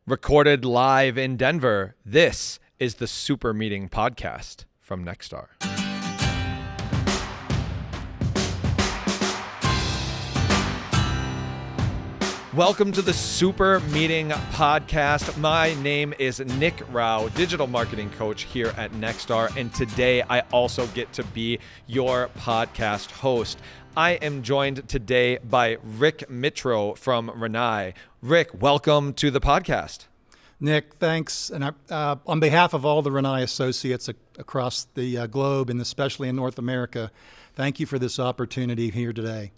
Recorded live in Denver, this is the Super Meeting Podcast from Nexstar. Welcome to the Super Meeting Podcast. My name is Nick Rao, Digital Marketing Coach here at Nexstar, and today I also get to be your podcast host. I am joined today by Ric Mitro from Rinnai. Ric, welcome to the podcast. Nick, thanks. And on behalf of all the Rinnai associates across the globe, and especially in North America, thank you for this opportunity here today.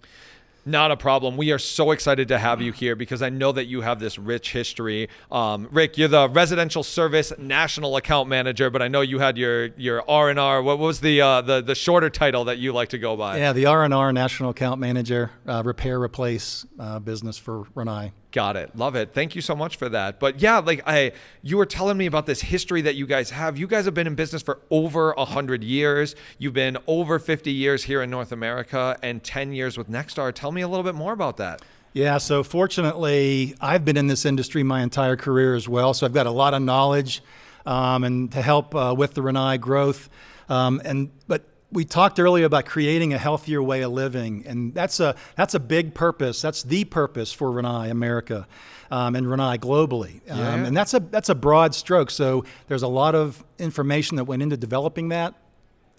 Not a problem. We are so excited to have you here because I know that you have this rich history. Ric, you're the Residential Service National Account Manager, but I know you had your R&R. What was the shorter title that you like to go by? Yeah, the R&R National Account Manager, repair, replace business for Rinnai. Got it. Love it. Thank you so much for that. But yeah, you were telling me about this history that you guys have. You guys have been in business for over 100 years. You've been over 50 years here in North America and 10 years with Nexstar. Tell me a little bit more about that. Yeah, so fortunately, I've been in this industry my entire career as well. So I've got a lot of knowledge and to help with the Rinnai growth. But we talked earlier about creating a healthier way of living, and that's a big purpose. That's the purpose for Rinnai America and Rinnai globally. And that's a broad stroke. So there's a lot of information that went into developing that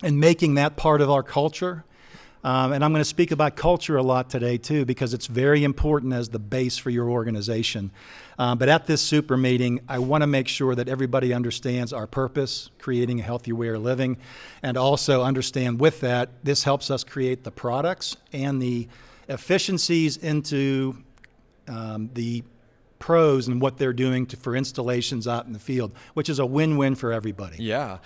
and making that part of our culture. And I'm going to speak about culture a lot today too, because it's very important as the base for your organization. But at this super meeting, I want to make sure that everybody understands our purpose, creating a healthier way of living, and also understand with that, this helps us create the products and the efficiencies into the pros and what they're doing for installations out in the field, which is a win-win for everybody. Yeah.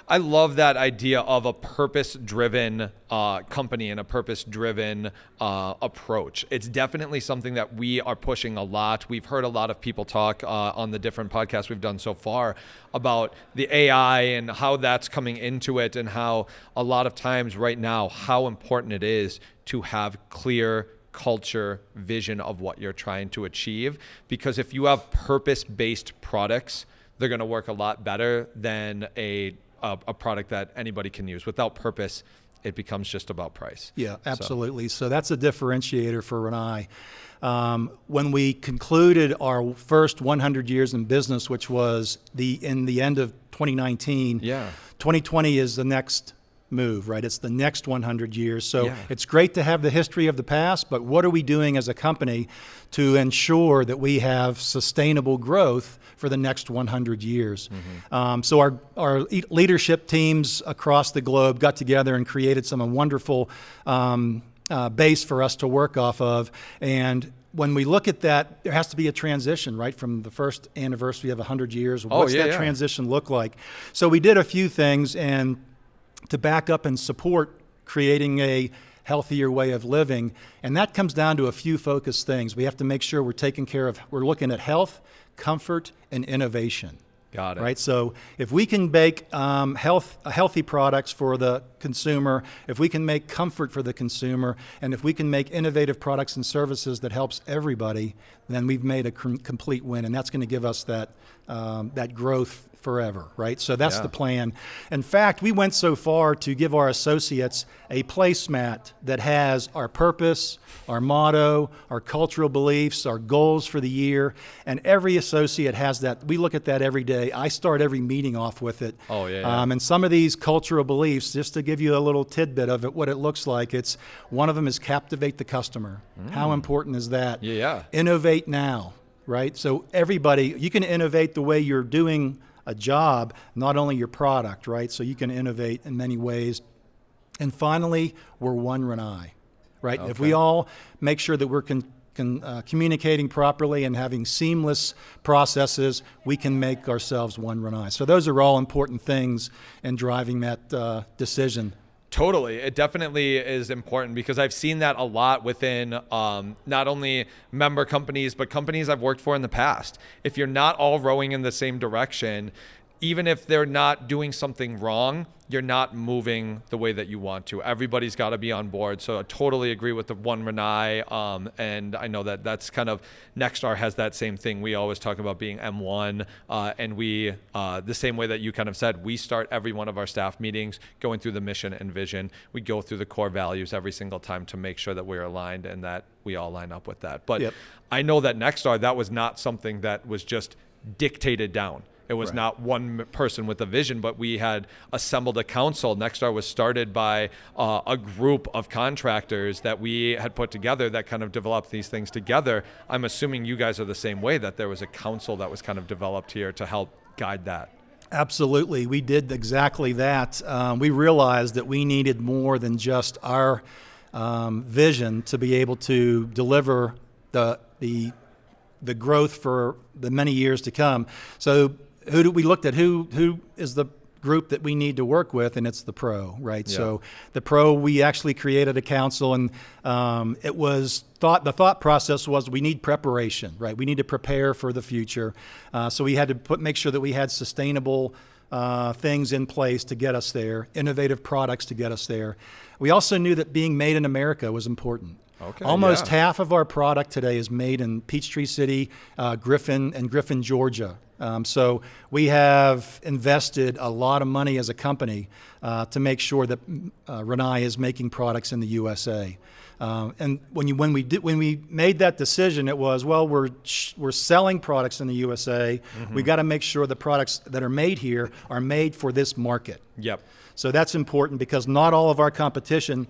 I love that idea of a purpose-driven company and a purpose-driven approach. It's definitely something that we are pushing a lot. We've heard a lot of people talk on the different podcasts we've done so far about the AI and how that's coming into it, and how a lot of times right now, how important it is to have clear culture, vision of what you're trying to achieve. Because if you have purpose-based products, they're going to work a lot better than a product that anybody can use. Without purpose, it becomes just about price. Yeah, absolutely. So that's a differentiator for Rinnai. When we concluded our first 100 years in business, which was in the end of 2019, 2020 is the next move, right? It's the next 100 years. So It's great to have the history of the past, but what are we doing as a company to ensure that we have sustainable growth for the next 100 years? Mm-hmm. So our leadership teams across the globe got together and created some wonderful base for us to work off of. And when we look at that, there has to be a transition, right? From the first anniversary of 100 years. What's that transition look like? So we did a few things, and to back up and support creating a healthier way of living. And that comes down to a few focused things. We have to make sure we're looking at health, comfort, and innovation. Got it. Right? So if we can make healthy products for the consumer, if we can make comfort for the consumer, and if we can make innovative products and services that helps everybody, then we've made a complete win. And that's going to give us that growth forever, right? So that's the plan. In fact, we went so far to give our associates a placemat that has our purpose, our motto, our cultural beliefs, our goals for the year, and every associate has that. We look at that every day. I start every meeting off with it. And some of these cultural beliefs, just to give you a little tidbit of it, what it looks like, one of them is captivate the customer. How important is that? Innovate now, right? So everybody, you can innovate the way you're doing a job, not only your product, right? So you can innovate in many ways. And finally, we're one Rinnai, right? Okay. If we all make sure that we're communicating properly and having seamless processes, we can make ourselves one Rinnai. So those are all important things in driving that decision. Totally. It definitely is important because I've seen that a lot within not only member companies, but companies I've worked for in the past. If you're not all rowing in the same direction, even if they're not doing something wrong, you're not moving the way that you want to. Everybody's got to be on board. So I totally agree with the one Rinnai. And I know that that's kind of, Nexstar has that same thing. We always talk about being M1. And we, the same way that you kind of said, we start every one of our staff meetings going through the mission and vision. We go through the core values every single time to make sure that we're aligned and that we all line up with that. But I know that Nexstar, that was not something that was just dictated down. It was not one person with a vision, but we had assembled a council. Nexstar was started by a group of contractors that we had put together that kind of developed these things together. I'm assuming you guys are the same way, that there was a council that was kind of developed here to help guide that. Absolutely. We did exactly that. We realized that we needed more than just our vision to be able to deliver the growth for the many years to come. So we looked at who is the group that we need to work with, and it's the pro, right? Yeah. So the pro, we actually created a council, and the thought process was we need preparation, right? We need to prepare for the future. So we had to make sure that we had sustainable things in place to get us there, innovative products to get us there. We also knew that being made in America was important. Okay, Almost half of our product today is made in Peachtree City, Griffin, Georgia. So we have invested a lot of money as a company to make sure that Rinnai is making products in the USA. And when we made that decision, it was, well, we're selling products in the USA. Mm-hmm. We got to make sure the products that are made here are made for this market. Yep. So that's important because not all of our competition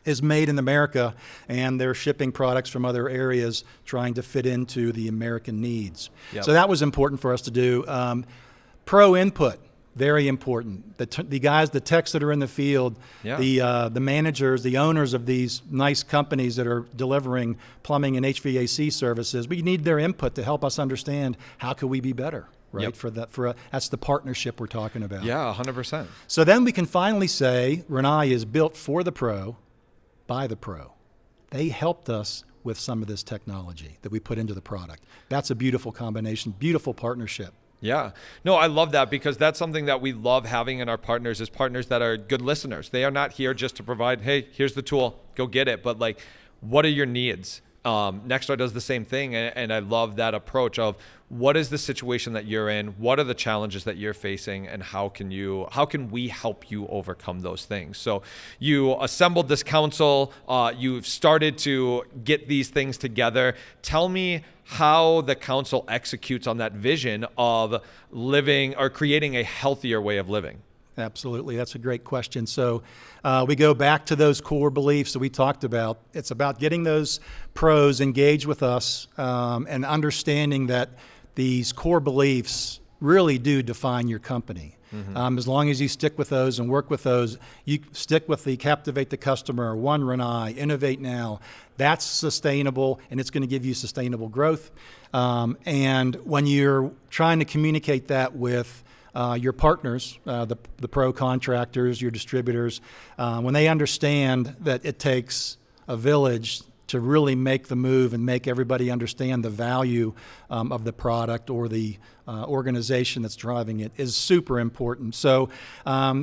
is made in America, and they're shipping products from other areas trying to fit into the American needs. Yep. So that was important for us to do. Pro input, very important. The guys, the techs that are in the field, the managers, the owners of these nice companies that are delivering plumbing and HVAC services, we need their input to help us understand how could we be better. Right. Yep. That's the partnership we're talking about. Yeah, 100%. So then we can finally say Rinnai is built for the pro, by the pro. They helped us with some of this technology that we put into the product. That's a beautiful combination, beautiful partnership. Yeah. No, I love that because that's something that we love having in our partners is partners that are good listeners. They are not here just to provide, hey, here's the tool, go get it. But like, what are your needs? Nexstar does the same thing, and I love that approach of what is the situation that you're in, what are the challenges that you're facing, and how can we help you overcome those things? So you assembled this council, you've started to get these things together. Tell me how the council executes on that vision of living or creating a healthier way of living. Absolutely. That's a great question. So we go back to those core beliefs that we talked about. It's about getting those pros engaged with us and understanding that these core beliefs really do define your company. Mm-hmm. As long as you stick with those and work with those, you stick with the captivate the customer, one Rinnai, innovate now. That's sustainable, and it's going to give you sustainable growth. And when you're trying to communicate that with your partners, the pro contractors, your distributors, when they understand that it takes a village to really make the move and make everybody understand the value of the product or the organization that's driving it is super important. So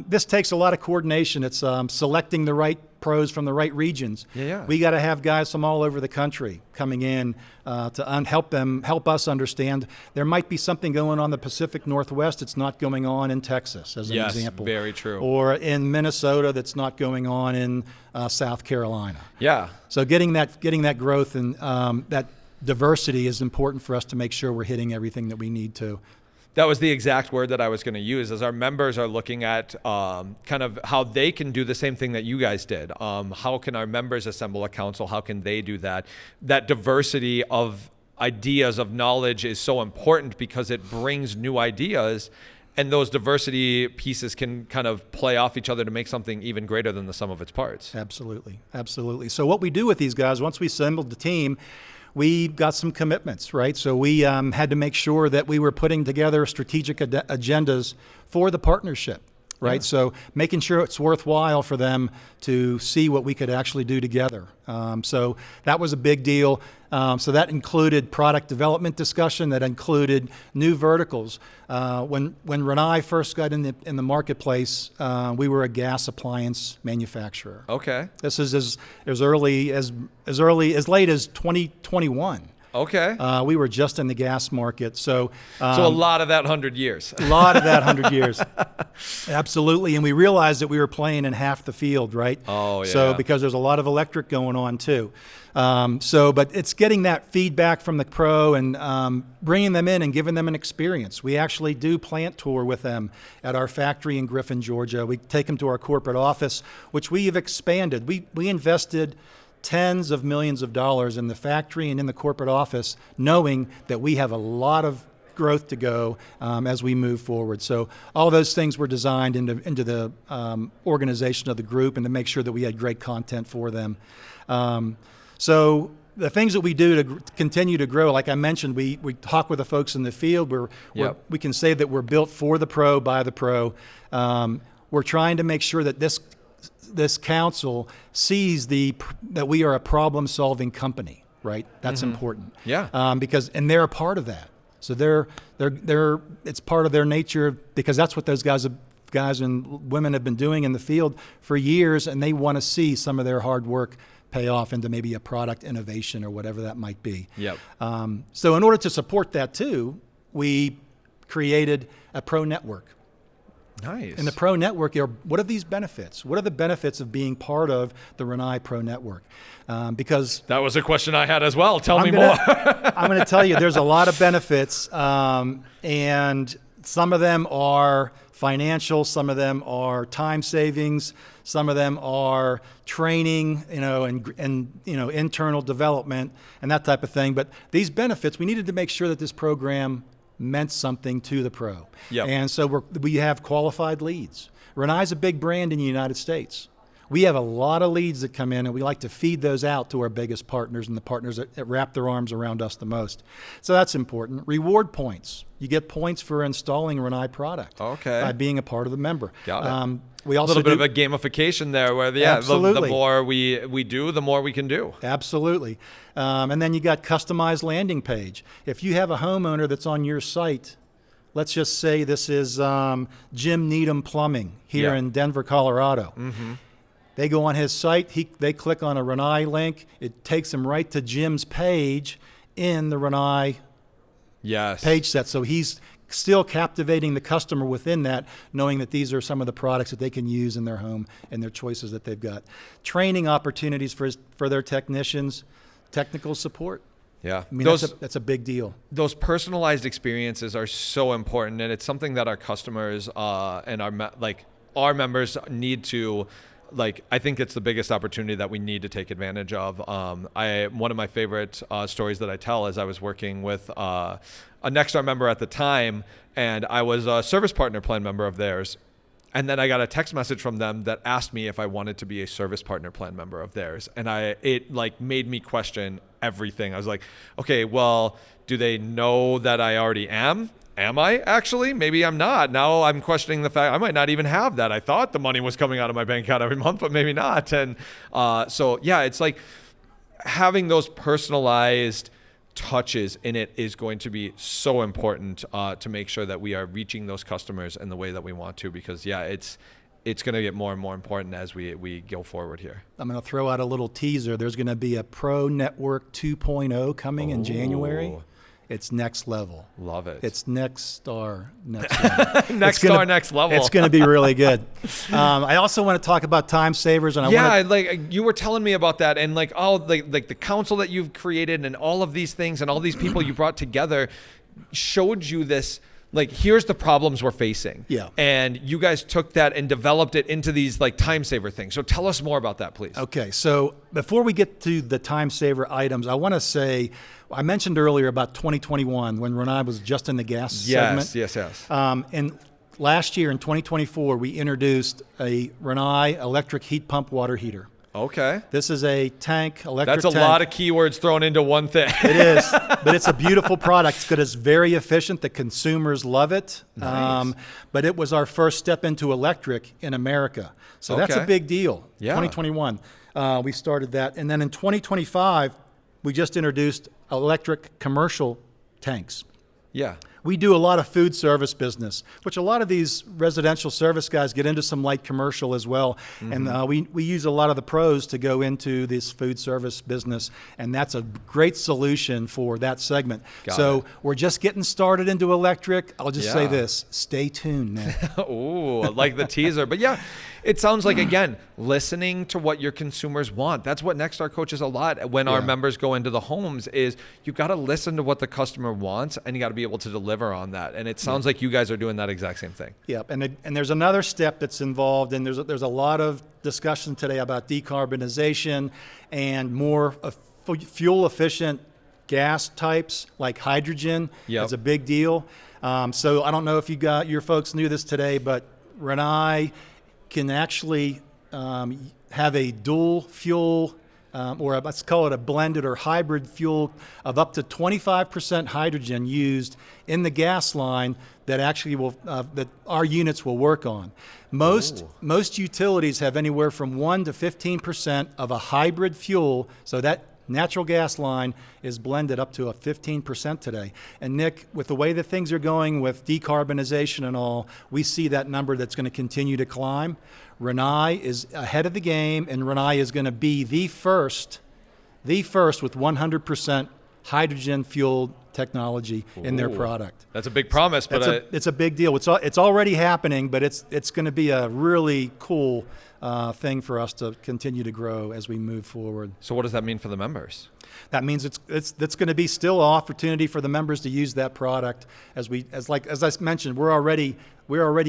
this takes a lot of coordination. It's selecting the right pros from the right regions. Yeah. We got to have guys from all over the country coming in to help us understand. There might be something going on in the Pacific Northwest that's not going on in Texas, as an example. Yes, very true. Or in Minnesota that's not going on in South Carolina. Yeah. So getting that growth and that diversity is important for us to make sure we're hitting everything that we need to. That was the exact word that I was going to use as our members are looking at kind of how they can do the same thing that you guys did. How can our members assemble a council? How can they do that? That diversity of ideas, of knowledge is so important because it brings new ideas, and those diversity pieces can kind of play off each other to make something even greater than the sum of its parts. Absolutely. Absolutely. So what we do with these guys, once we assembled the team, we got some commitments, right? So we had to make sure that we were putting together strategic agendas for the partnership, right? Yeah. So making sure it's worthwhile for them to see what we could actually do together. So that was a big deal. So that included product development discussion. That included new verticals. When Rinnai first got in the marketplace, we were a gas appliance manufacturer. Okay. This is as late as 2021. Okay. We were just in the gas market, so So a lot of that 100 years. a lot of that 100 years. Absolutely, and we realized that we were playing in half the field, right? Oh, yeah. So because there's a lot of electric going on too. But it's getting that feedback from the pro and bringing them in and giving them an experience. We actually do plant tour with them at our factory in Griffin, Georgia. We take them to our corporate office, which we have expanded. We invested tens of millions of dollars in the factory and in the corporate office, knowing that we have a lot of growth to go as we move forward. So all those things were designed into the organization of the group and to make sure that we had great content for them. So the things that we do to continue to grow, like I mentioned, we talk with the folks in the field. We can say that we're built for the pro, by the pro. We're trying to make sure that this council sees that we are a problem-solving company, right? That's important. Yeah. Because they're a part of that. So they're it's part of their nature, because that's what those guys and women have been doing in the field for years, and they want to see some of their hard work pay off into maybe a product innovation or whatever that might be. Yep. So in order to support that too, we created a pro network. Nice. And the pro network, what are these benefits? What are the benefits of being part of the Rinnai Pro Network? Because that was a question I had as well. Tell me more. I'm going to tell you, there's a lot of benefits, and some of them are financial, some of them are time savings, some of them are training, and internal development and that type of thing. But these benefits, we needed to make sure that this program meant something to the pro. Yep. And so we have qualified leads. Rinnai's a big brand in the United States. We have a lot of leads that come in, and we like to feed those out to our biggest partners and the partners that wrap their arms around us the most. So that's important. Reward points. You get points for installing a Rinnai product. Okay. By being a part of the member. Got it. We also a little bit of a gamification there, where the more we do, the more we can do. Absolutely. And then you got customized landing page. If you have a homeowner that's on your site, let's just say this is Jim Needham Plumbing here in Denver, Colorado. Mm-hmm. They go on his site, they click on a Rinnai link, it takes them right to Jim's page in the Rinnai page set. So he's still captivating the customer within that, knowing that these are some of the products that they can use in their home and their choices that they've got. Training opportunities for their technicians, technical support. Yeah, I mean, that's a big deal. Those personalized experiences are so important, and it's something that our customers and our members need to. I think it's the biggest opportunity that we need to take advantage of. One of my favorite stories that I tell is I was working with a Nexstar member at the time, and I was a service partner plan member of theirs. And then I got a text message from them that asked me if I wanted to be a service partner plan member of theirs. And it made me question everything. I was like, okay, well, do they know that I already am? Am I actually? Maybe I'm not. Now I'm questioning the fact I might not even have that. I thought the money was coming out of my bank account every month, but maybe not. And it's like having those personalized touches in it is going to be so important to make sure that we are reaching those customers in the way that we want to, because it's going to get more and more important as we go forward here. I'm going to throw out a little teaser. There's going to be a Pro Network 2.0 coming in January. It's next level. Love it. It's Nexstar next level. Nexstar next level. It's going to be really good. I also want to talk about time savers, and you were telling me about that, and the council that you've created, and all of these things, and all these people you brought together, showed you this. Here's the problems we're facing. Yeah. And you guys took that and developed it into these time saver things. So tell us more about that, please. Okay. So before we get to the time saver items, I want to say, I mentioned earlier about 2021 when Rinnai was just in the gas segment. Yes. And last year in 2024, we introduced a Rinnai electric heat pump water heater. Okay. This is a tank, electric That's a tank. lot of keywords thrown into one thing. It is, but it's a beautiful product because it's very efficient. The consumers love it. Nice. But it was our first step into electric in America. So that's a Okay. big deal. Yeah. 2021, we started that. And then in 2025, we just introduced electric commercial tanks. Yeah. We do a lot of food service business, which a lot of these residential service guys get into some light commercial as well. And we use a lot of the pros to go into this food service business, and that's a great solution for that segment. Got We're just getting started into electric. I'll just say Yeah. this, stay tuned, Nick. Ooh, I like the teaser. But yeah, it sounds like, again, listening to what your consumers want. That's what Nexstar coaches a lot when our Yeah. members go into the homes is you got to listen to what the customer wants and you got to be able to deliver on that. And it sounds like you guys are doing that exact same thing. Yep, and there's another step that's involved, and there's a lot of discussion today about decarbonization and more fuel efficient gas types like hydrogen. Yep. Is a big deal. So I don't know if your folks knew this today, but Rinnai can actually have a dual fuel, or let's call it a blended or hybrid fuel of up to 25% hydrogen used in the gas line that actually will that our units will work on. Most utilities have anywhere from 1 to 15% of a hybrid fuel, so that natural gas line is blended up to a 15% today. And Nick, with the way that things are going with decarbonization and all, we see that number that's going to continue to climb. Rinnai is ahead of the game, and Rinnai is going to be the first with 100% hydrogen-fueled technology in their product. That's a big promise, but It's a big deal. It's already happening, but it's going to be a really cool thing for us to continue to grow as we move forward. so what does that mean for the members? That means it's going to be still an opportunity for the members to use that product. As I mentioned, we're already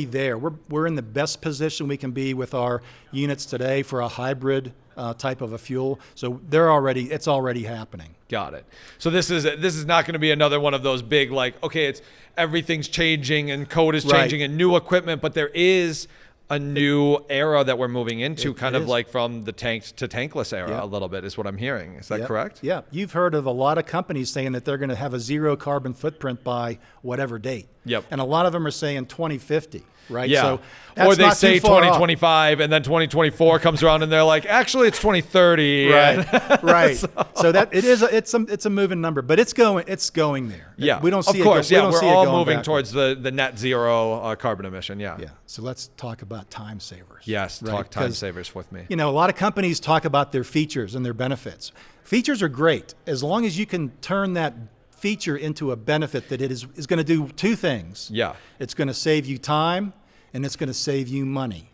there. We're in the best position we can be with our units today for a hybrid type of a fuel. So it's already happening. Got it. So this is not going to be another one of those big it's everything's changing and code is changing and new equipment, but there is a new era that we're moving into, kind of like from the tanked to tankless era a little bit is what I'm hearing. Is that correct? Yeah. You've heard of a lot of companies saying that they're going to have a zero carbon footprint by whatever date. Yep. And a lot of them are saying 2050, right? Yeah. So that's or they not say too far off. 2025 and then 2024 comes around and they're like, actually it's 2030. Right. Right. So that it's a moving number, but it's going there. Yeah. We don't see of course. we don't we're see all it going moving backward. towards the net zero carbon emission. Yeah. Yeah. So let's talk about time savers. Yes. right? Talk time 'Cause, savers with me. You know, a lot of companies talk about their features and their benefits. Features are great as long as you can turn that feature into a benefit that it is going to do two things. Yeah. It's going to save you time and it's going to save you money,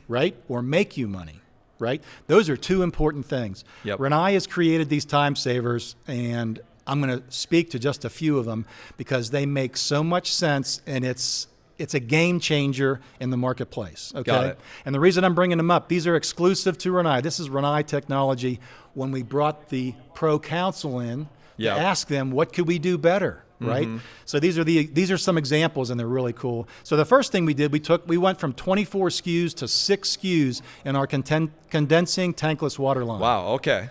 right? Or make you money, right? Those are two important things. Yep. Rinnai has created these time savers, and I'm going to speak to just a few of them because they make so much sense, and it's a game changer in the marketplace. Okay. Got it. And the reason I'm bringing them up, these are exclusive to Rinnai. This is Rinnai technology. When we brought the Pro Council in to ask them, what could we do better? Right. So these are some examples, and they're really cool. So the first thing we did, we went from 24 SKUs to 6 SKUs in our condensing tankless water line. Wow. Okay.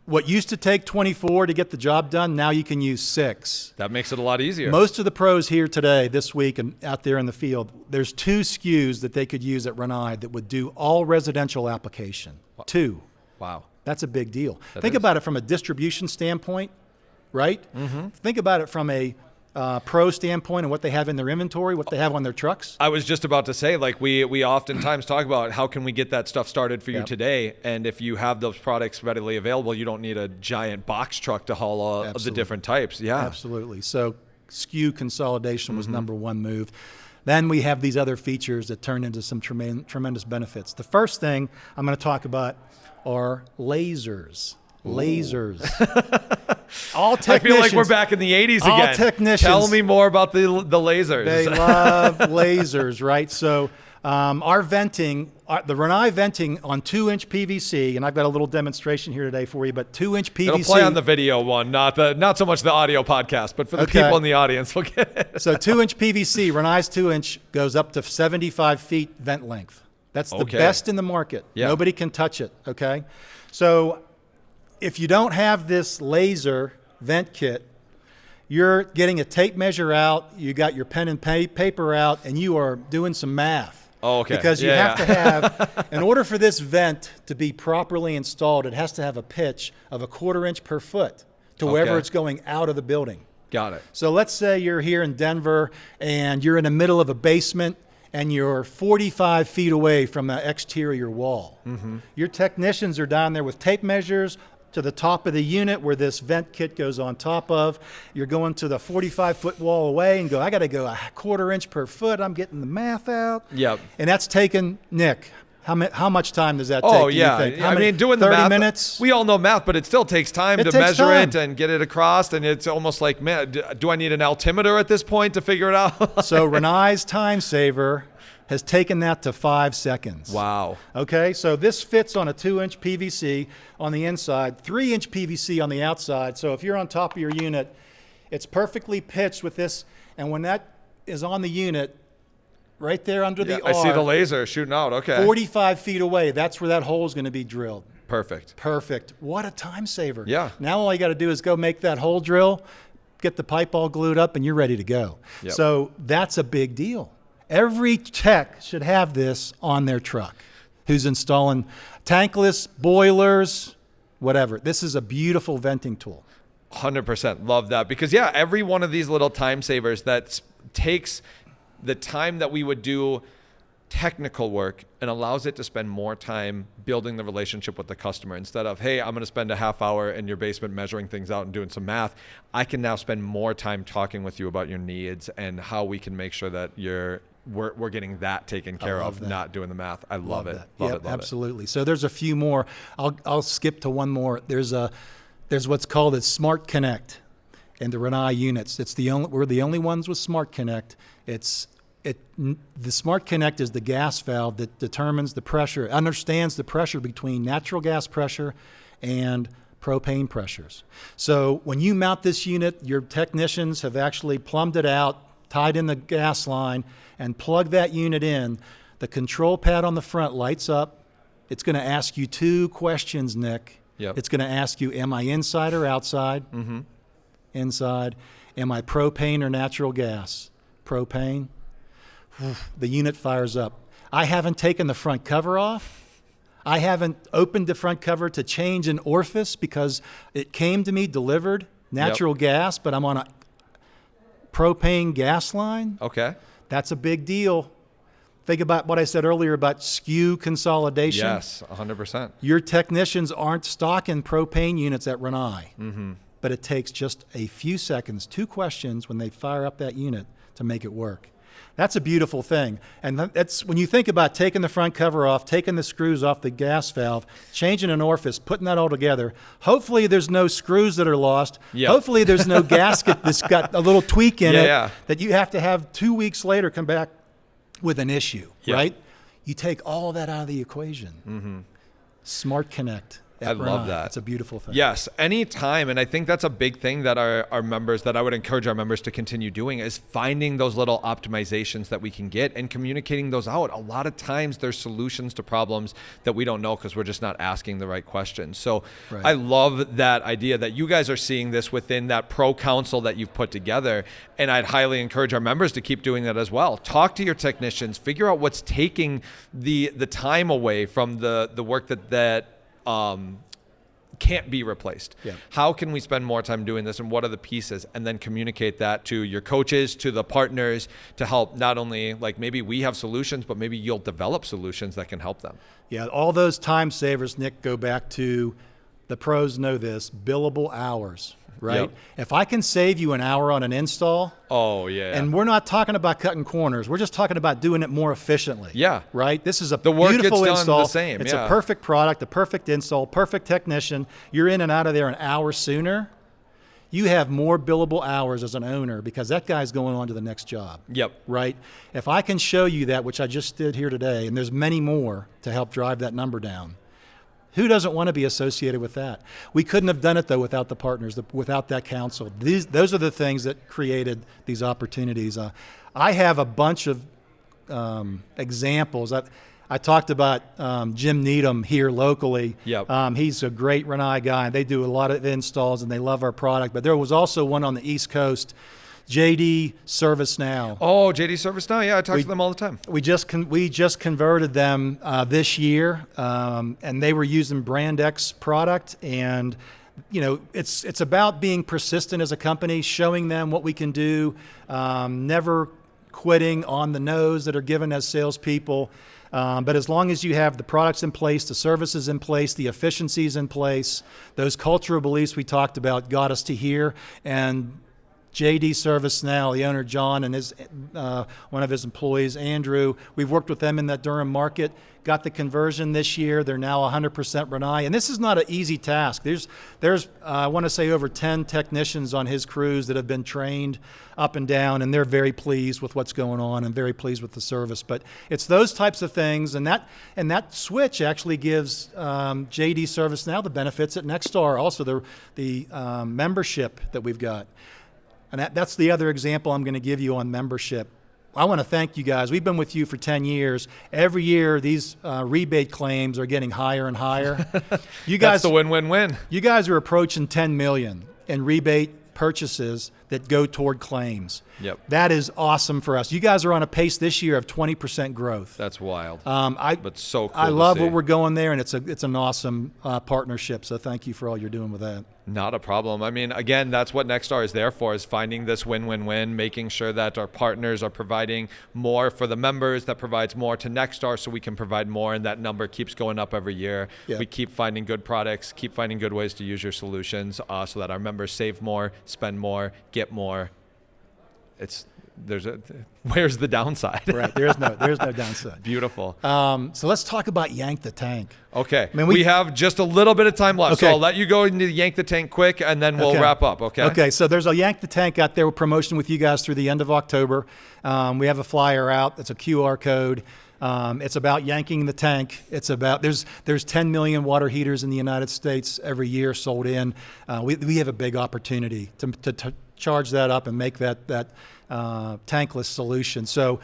What used to take 24 to get the job done, now you can use 6. That makes it a lot easier. Most of the pros here today, this week, and out there in the field, there's 2 SKUs that they could use at Rinnai that would do all residential application. 2. Wow. That's a big deal. is. Think about it from a distribution standpoint, right? Think about it from a pro standpoint and what they have in their inventory, what they have on their trucks. I was just about to say, we oftentimes talk about how can we get that stuff started for you Yep. today, and if you have those products readily available, you don't need a giant box truck to haul all of the Absolutely. different types. Yeah. Absolutely. So SKU consolidation was number one move. Then we have these other features that turn into some tremendous benefits. The first thing I'm going to talk about are lasers. Lasers. All technicians. I feel like we're back in the 80s again. All technicians. Tell me more about the lasers. They love lasers, right? So our venting, the Rinnai venting on 2-inch PVC, and I've got a little demonstration here today for you, but 2-inch PVC. It'll play on the video one, not so much the audio podcast, but for the Okay. people in the audience, we'll get it. So 2-inch PVC, Rinnai's 2-inch goes up to 75 feet vent length. That's the Okay. best in the market. Yeah. Nobody can touch it, okay? So if you don't have this laser vent kit, you're getting a tape measure out, you got your pen and paper out, and you are doing some math. Oh, okay. Because you have to have, in order for this vent to be properly installed, it has to have a pitch of 1/4 inch per foot to wherever Okay. it's going out of the building. Got it. So let's say you're here in Denver and you're in the middle of a basement and you're 45 feet away from the exterior wall. Your technicians are down there with tape measures to the top of the unit where this vent kit goes on top of. You're going to the 45-foot wall away and go, I got to go 1/4 inch per foot. I'm getting the math out. Yep. And that's taken, Nick, how much time does that take? Oh, do you yeah. think? I mean, doing the 30 math. minutes? We all know math, but it still takes time to takes measure time. it and get it across. And it's almost like, man, do I need an altimeter at this point to figure it out? So Rinnai's time saver has taken that to 5 seconds. Wow. Okay, so this fits on a 2-inch PVC on the inside, 3-inch PVC on the outside. So if you're on top of your unit, it's perfectly pitched with this. And when that is on the unit, right there under the I see the R, laser shooting out. Okay. 45 feet away, that's where that hole is going to be drilled. Perfect. Perfect. What a time saver. Yeah. Now all you got to do is go make that hole drill, get the pipe all glued up, and you're ready to go. Yep. So that's a big deal. Every tech should have this on their truck who's installing tankless, boilers, whatever. This is a beautiful venting tool. 100% love that, because yeah, every one of these little time savers that takes the time that we would do technical work and allows it to spend more time building the relationship with the customer. Instead of, hey, I'm going to spend a half hour in your basement measuring things out and doing some math, I can now spend more time talking with you about your needs and how we can make sure that we're getting that taken care of, not doing the math. I love it. That. Love Yep, it. Love absolutely. So there's a few more. I'll skip to one more. There's what's called a Smart Connect in the Rinnai units. We're the only ones with Smart Connect. The Smart Connect is the gas valve that determines the pressure, understands the pressure between natural gas pressure and propane pressures. So when you mount this unit, your technicians have actually plumbed it out, tied in the gas line, and plug that unit in. The control pad on the front lights up. It's going to ask you 2 questions, Nick. Yep. It's going to ask you, am I inside or outside? Inside. Am I propane or natural gas? Propane. The unit fires up. I haven't taken the front cover off. I haven't opened the front cover to change an orifice because it came to me delivered natural gas, but I'm on a propane gas line. Okay. That's a big deal. Think about what I said earlier about SKU consolidation. Yes, 100%. Your technicians aren't stocking propane units at Rinnai, but it takes just a few seconds, 2 questions when they fire up that unit to make it work. That's a beautiful thing. And that's when you think about taking the front cover off, taking the screws off the gas valve, changing an orifice, putting that all together. Hopefully there's no screws that are lost. Yep. Hopefully there's no gasket that's got a little tweak in it Yeah. that you have to have 2 weeks later come back with an issue, Yep. right? You take all that out of the equation. Smart Connect. I love that. It's a beautiful thing. Yes, anytime. And I think that's a big thing that our members, that I would encourage our members to continue doing, is finding those little optimizations that we can get and communicating those out. A lot of times there's solutions to problems that we don't know because we're just not asking the right questions. So Right. I love that idea that you guys are seeing this within that pro council that you've put together. And I'd highly encourage our members to keep doing that as well. Talk to your technicians, figure out what's taking the time away from the work that can't be replaced. Yeah. How can we spend more time doing this, and what are the pieces? And then communicate that to your coaches, to the partners, to help not only, like, maybe we have solutions, but maybe you'll develop solutions that can help them. Yeah, all those time savers, Nick, go back to, the pros know this, billable hours, right? Yep. If I can save you an hour on an install, Oh, yeah. and we're not talking about cutting corners, we're just talking about doing it more efficiently. Yeah. Right? This is a The work beautiful gets done install. the same, It's yeah. a perfect product, a perfect install, perfect technician. You're in and out of there an hour sooner. You have more billable hours as an owner because that guy's going on to the next job. Yep. Right? If I can show you that, which I just did here today, and there's many more to help drive that number down, who doesn't want to be associated with that? We couldn't have done it, though, without the partners, without that council. Those are the things that created these opportunities. I have a bunch of examples. I talked about Jim Needham here locally. Yep. He's a great Rinnai guy. They do a lot of installs, and they love our product. But there was also one on the East Coast, JD Service Now. Oh, JD Service Now. Yeah, I talk to them all the time. We just converted them this year, and they were using Brand X product. And it's about being persistent as a company, showing them what we can do, never quitting on the nose that are given as salespeople. But as long as you have the products in place, the services in place, the efficiencies in place, those cultural beliefs we talked about got us to here. And JD Service Now, the owner John and his one of his employees Andrew, we've worked with them in that Durham market, got the conversion this year. They're now 100% Rinnai, and this is not an easy task. There's I want to say over 10 technicians on his crews that have been trained up and down, and they're very pleased with what's going on and very pleased with the service. But it's those types of things, and that switch actually gives JD Service Now the benefits at Nexstar, also the membership that we've got. And that's the other example I'm going to give you on membership. I want to thank you guys. We've been with you for 10 years. Every year, these rebate claims are getting higher and higher. You guys, that's the win-win-win. You guys are approaching 10 million in rebate purchases that go toward claims. Yep. That is awesome for us. You guys are on a pace this year of 20% growth. That's wild. But so cool. I love what we're going there, and it's an awesome partnership. So thank you for all you're doing with that. Not a problem. I mean, again, that's what Nexstar is there for, is finding this win-win-win, making sure that our partners are providing more for the members, that provides more to Nexstar so we can provide more, and that number keeps going up every year. Yeah. We keep finding good products, keep finding good ways to use your solutions so that our members save more, spend more, get more. Where's the downside? Right. There's no downside. Beautiful. So let's talk about Yank the Tank. Okay. I mean, we have just a little bit of time left, okay. So I'll let you go into Yank the Tank quick, and then we'll wrap up, okay? Okay, so there's a Yank the Tank out there with promotion with you guys through the end of October. We have a flyer out. It's a QR code. It's about yanking the tank. It's about there's 10 million water heaters in the United States every year sold in. We have a big opportunity to charge that up and make that tankless solution. So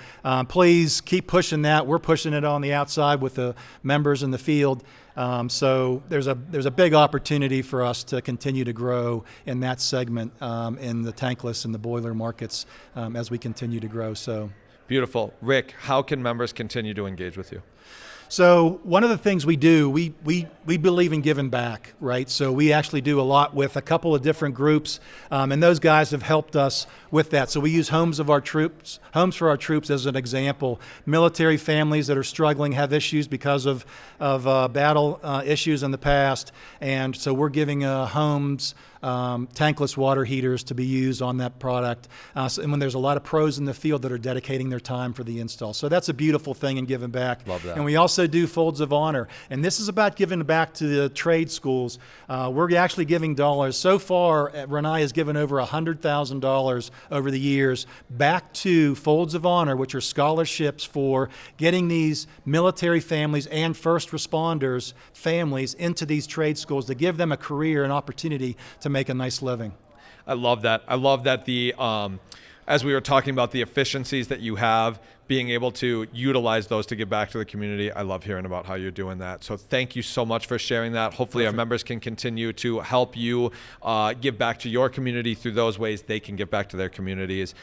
please keep pushing that. We're pushing it on the outside with the members in the field. So there's a big opportunity for us to continue to grow in that segment in the tankless and the boiler markets as we continue to grow. So beautiful. Rick, how can members continue to engage with you? So one of the things we do, we believe in giving back, right? So we actually do a lot with a couple of different groups, and those guys have helped us with that. So we use Homes for Our Troops as an example. Military families that are struggling, have issues because of battle issues in the past, and so we're giving homes tankless water heaters to be used on that product. And when there's a lot of pros in the field that are dedicating their time for the install. So that's a beautiful thing in giving back. Love that. And we also do Folds of Honor. And this is about giving back to the trade schools. We're actually giving dollars. So far, Rinnai has given over $100,000 over the years back to Folds of Honor, which are scholarships for getting these military families and first responders families into these trade schools to give them a career and opportunity to make a nice living. I love that. I love that as we were talking about the efficiencies that you have, being able to utilize those to give back to the community. I love hearing about how you're doing that. So thank you so much for sharing that. Hopefully our members can continue to help you give back to your community through those ways they can give back to their communities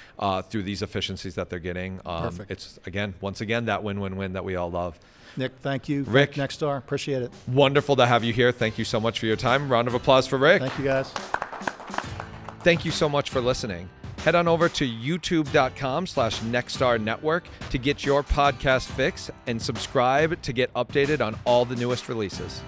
through these efficiencies that they're getting. It's, once again, that win-win-win that we all love. Nick, thank you. Rick, Nexstar, appreciate it. Wonderful to have you here. Thank you so much for your time. Round of applause for Rick. Thank you, guys. Thank you so much for listening. Head on over to youtube.com/Nexstar Network to get your podcast fix and subscribe to get updated on all the newest releases.